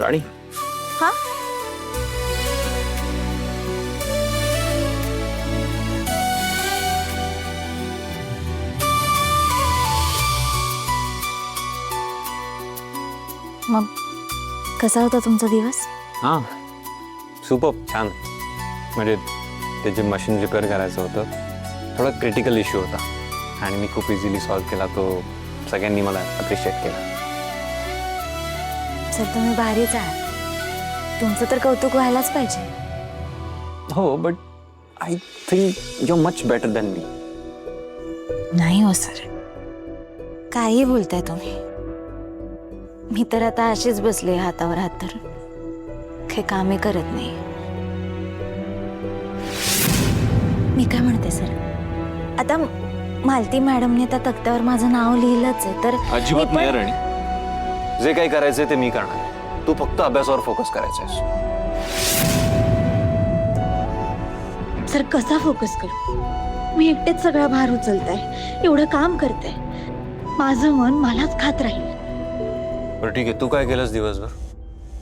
राणी हा मग कसा होता तुमचा दिवस? हां सुपर छान. म्हणजे ते जे मशीन रिपेअर करायचं होतं थोडा क्रिटिकल इश्यू होता आणि मी खूप इझिली सॉल्व्ह केला तो. सगळ्यांनी मला अप्रिशिएट केला. सर तुम्ही भारीच आहात. तुमचं तर कौतुक व्हायलाच पाहिजे. हो but I think you are much better than me. नाही हो सर, काही बोलताय तुम्ही. मी तर आता अशीच बसले हातावर हात धरून, काही कामे करत नाही. मी काय म्हणते सर, आता मालती मॅडमने त्या तक्त्यावर माझं नाव लिहिलंच आहे तर अजिबात नाही राणी. जे काही करायचंय ते मी करणार आहे. तू फक्त अभ्यासावर फोकस करायचा सर कसा फोकस करू? मी एकटेच सगळा भार उचलताय, एवढं काम करते. माझं मन मलाच खात राहील. बरं ठीक आहे, तू काय केलंस दिवसभर?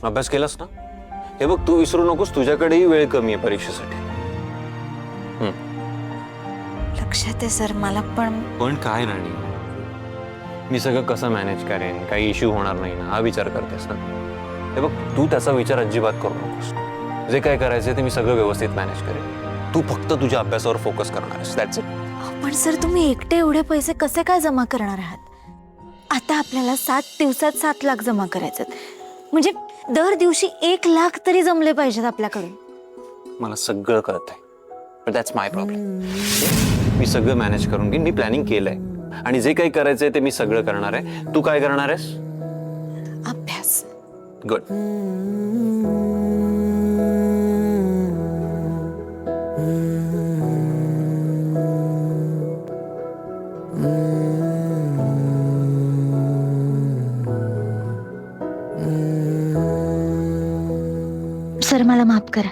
अभ्यास केलास ना? हे बघ तू विसरू नकोस, तुझ्याकडेही वेळ कमी आहे परीक्षेसाठी. लक्षात आहे सर मला, पण काय राणी, मी सगळं कसं मॅनेज करेन, काही इश्यू होणार नाही ना हा विचार करतेस ना? हे बघ तू त्याचा विचार अजिबात करू नकोस. जे काय करायचं ते मी सगळं व्यवस्थित मॅनेज करेन. तू फक्त तुझ्या अभ्यासावर फोकस करणार आहेस, दॅट्स इट. पण सर तुम्ही एकटे एवढे पैसे कसे काय जमा करणार आहात? आता आपल्याला 7 दिवसात 7 लाख जमा करायचे, म्हणजे दर दिवशी 1 लाख तरी जमले पाहिजेत आपल्याकडून. मला सगळं कळतंय, बट दॅट्स माय प्रॉब्लेम. मी सगळं मॅनेज करून घेईन. मी प्लॅनिंग केलंय आणि जे काही करायचंय ते मी सगळं करणार आहे. तू काय करणार आहेस? अभ्यास. गुड. सर मला माफ करा,